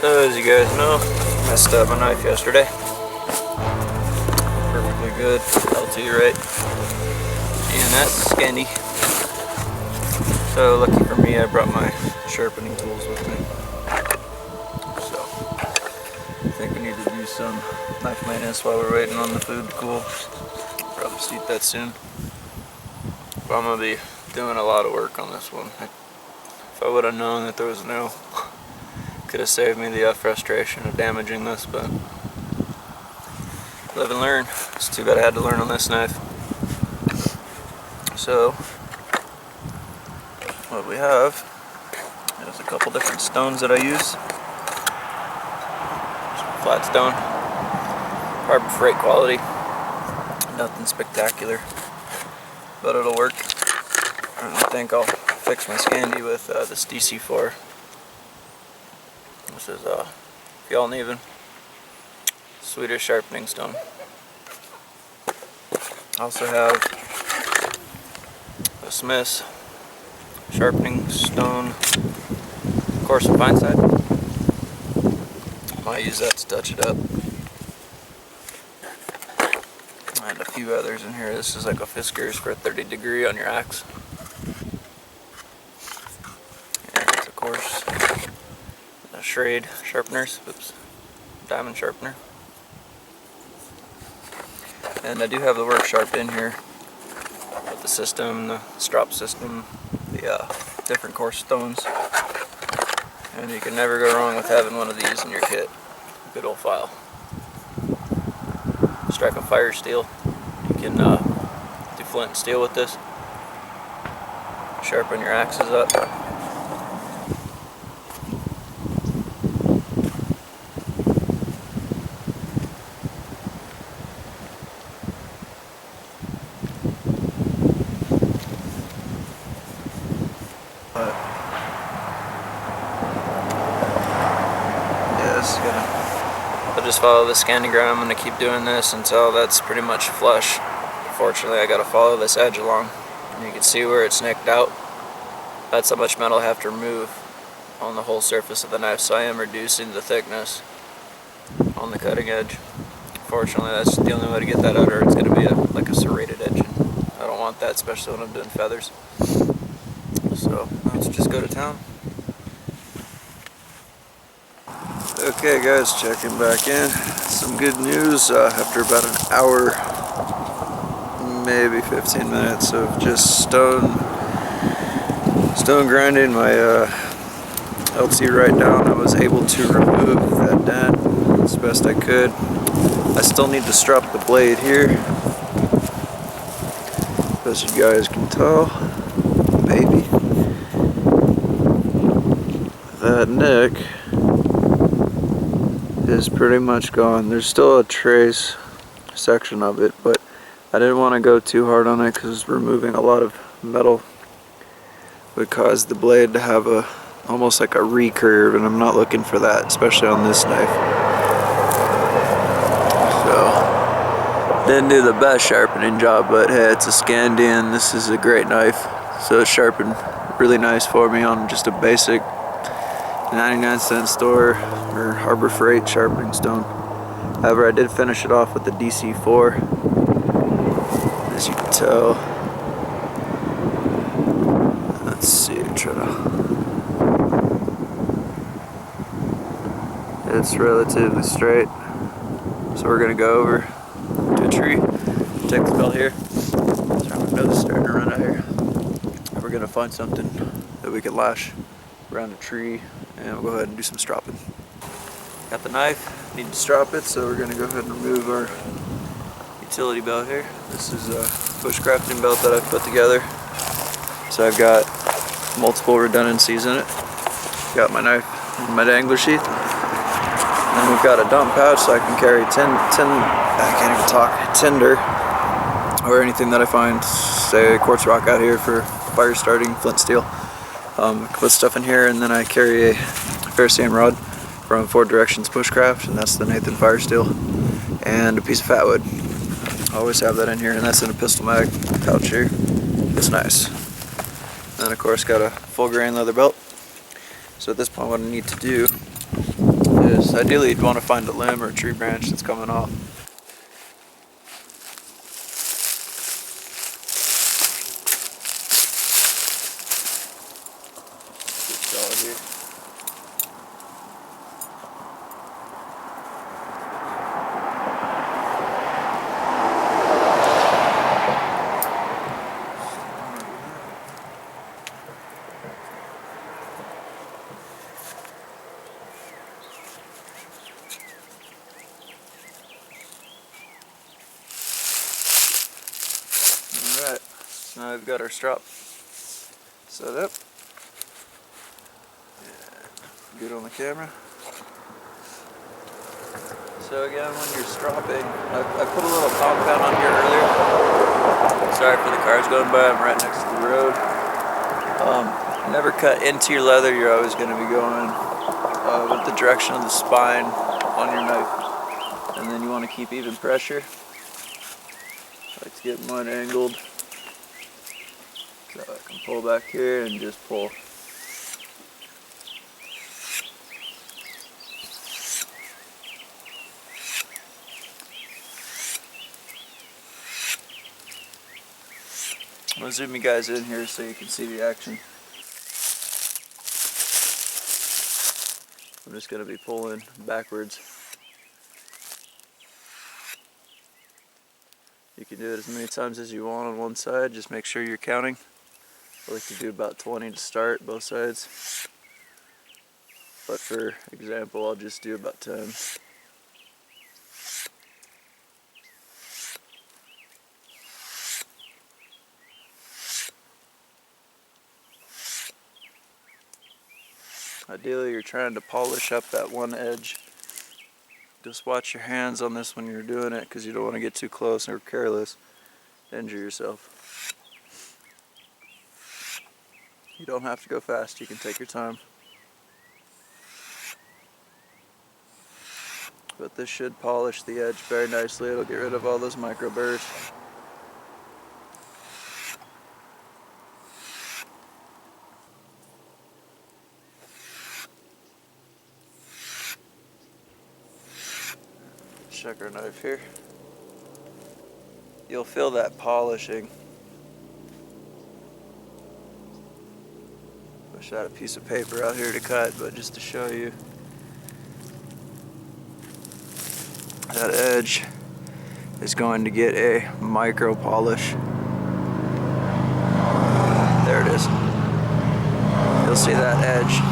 So as you guys know, messed up my knife yesterday. Perfectly good. LT, right? GNS, Scandy. So lucky for me, I brought my sharpening tools with me. So I think we need to do some knife maintenance while we're waiting on the food to cool. Probably just eat that soon. But I'm gonna be doing a lot of work on this one. If I would have known that there was no, could have saved me the frustration of damaging this, but live and learn. It's too bad I had to learn on this knife. So what we have is a couple different stones that I use. Some flat stone, Harbor Freight quality, nothing spectacular, but it'll work. And I think I'll fix my Scandy with this DC4. This is Fjall Even Swedish sharpening stone. I also have a Smith's sharpening stone, of course, a fine side. Might use that to touch it up. And a few others in here. This is like a Fiskars for a 30 degree on your axe. And of course, a Schrade sharpeners. Oops, diamond sharpener. And I do have the work sharp in here with the system, the strop system, the different coarse stones. And you can never go wrong with having one of these in your kit. Good old file. Strike a fire steel. You can do flint and steel with this. Sharpen your axes up. I'll just follow the scandigram. I'm going to keep doing this until that's pretty much flush. Unfortunately, I got to follow this edge along. And you can see where it's nicked out. That's how much metal I have to remove on the whole surface of the knife. So I am reducing the thickness on the cutting edge. Unfortunately, that's the only way to get that out, or it's going to be like a serrated edge. And I don't want that, especially when I'm doing feathers. So let's just go to town. Okay guys, checking back in. Some good news after about an hour, maybe 15 minutes of just stone grinding my LT right down. I was able to remove that dent as best I could. I still need to strap the blade here, as you guys can tell. Maybe that nick is pretty much gone. There's still a trace section of it, but I didn't want to go too hard on it because removing a lot of metal would cause the blade to have almost like a recurve, and I'm not looking for that, especially on this knife. So didn't do the best sharpening job, but hey, it's a Scandy and this is a great knife, so it sharpened really nice for me on just a basic 99-cent store or Harbor Freight sharpening stone. However, I did finish it off with the DC4, as you can tell. Let's see, it's relatively straight. So we're gonna go over to a tree, take this belt here. Sorry, my nose is starting to run out here. We're gonna find something that we can lash around a tree, and we'll go ahead and do some stropping. Got the knife, need to strop it, so we're going to go ahead and remove our utility belt here. This is a bushcrafting belt that I've put together. So I've got multiple redundancies in it. Got my knife in my dangler sheath. And we've got a dump pouch so I can carry tinder or anything that I find, say quartz rock out here for fire starting, flint steel. I can put stuff in here, and then I carry a fair sand rod from Four Directions Bushcraft, and that's the Nathan Fire Steel, and a piece of fat wood. I always have that in here, and that's in a pistol mag pouch here. It's nice. And of course got a full grain leather belt. So at this point what I need to do this. Ideally you'd want to find a limb or a tree branch that's coming off. Good solid here. Alright, so now we've got our strop set up. Yeah, good on the camera. So again, when you're stropping, I put a little compound on here earlier. Sorry for the cars going by, I'm right next to the road. Never cut into your leather, you're always going to be going with the direction of the spine on your knife. And then you want to keep even pressure. I like to get mine angled so I can pull back here and just pull. I'm going to zoom you guys in here so you can see the action. I'm just going to be pulling backwards. You can do it as many times as you want on one side, just make sure you're counting. I like to do about 20 to start, both sides. But for example, I'll just do about 10. Ideally, you're trying to polish up that one edge. Just watch your hands on this when you're doing it, because you don't want to get too close or careless, injure yourself. You don't have to go fast, you can take your time. But this should polish the edge very nicely. It'll get rid of all those micro burrs. Check our knife here. You'll feel that polishing. Wish I had a piece of paper out here to cut, but just to show you, that edge is going to get a micro polish. There it is. You'll see that edge.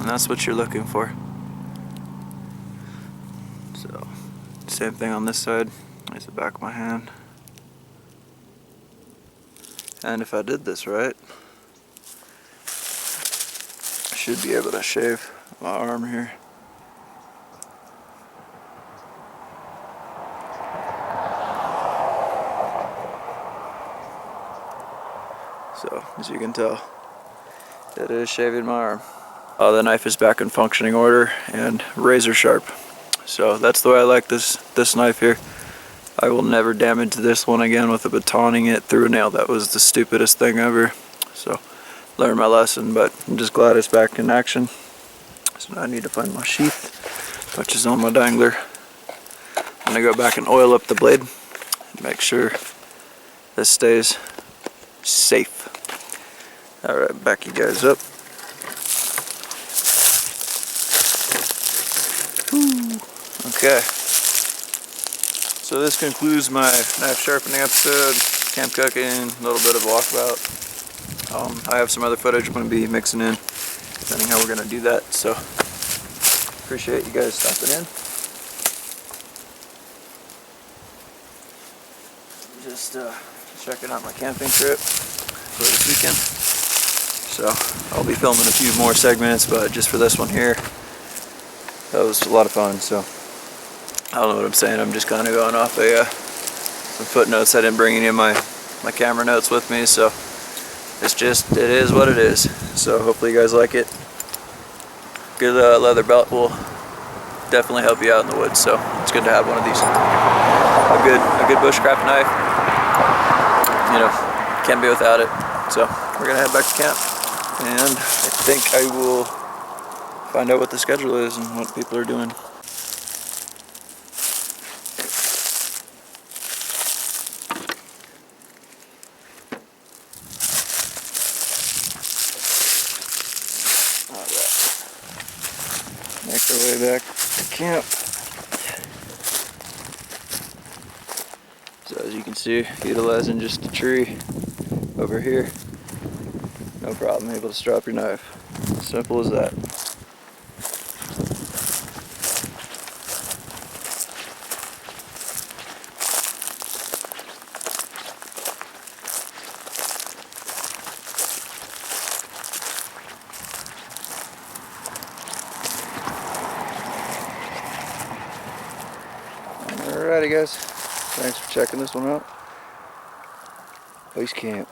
And that's what you're looking for. So, same thing on this side. There's the back of my hand. And if I did this right, I should be able to shave my arm here. So, as you can tell, it is shaving my arm. The knife is back in functioning order and razor sharp. So that's the way I like this knife here. I will never damage this one again with a batoning it through a nail. That was the stupidest thing ever. So learned my lesson, but I'm just glad it's back in action. So now I need to find my sheath, which is on my dangler. I'm gonna go back and oil up the blade and make sure this stays safe. Alright, back you guys up. Okay, so this concludes my knife sharpening episode, camp cooking, a little bit of walkabout. I have some other footage I'm going to be mixing in, depending how we're going to do that, so appreciate you guys stopping in. Just checking out my camping trip for this weekend. So I'll be filming a few more segments, but just for this one here, that was a lot of fun. So I don't know what I'm saying. I'm just kind of going off some footnotes. I didn't bring any of my camera notes with me, so it is what it is. So hopefully you guys like it. Good leather belt will definitely help you out in the woods. So it's good to have one of these. A good bushcraft knife. You know, can't be without it. So we're gonna head back to camp. and I think I will find out what the schedule is and what people are doing. Alright, make our way back to camp. So as you can see, utilizing just a tree over here, no problem, able to strap your knife. Simple as that. Alrighty guys, thanks for checking this one out. Base camp.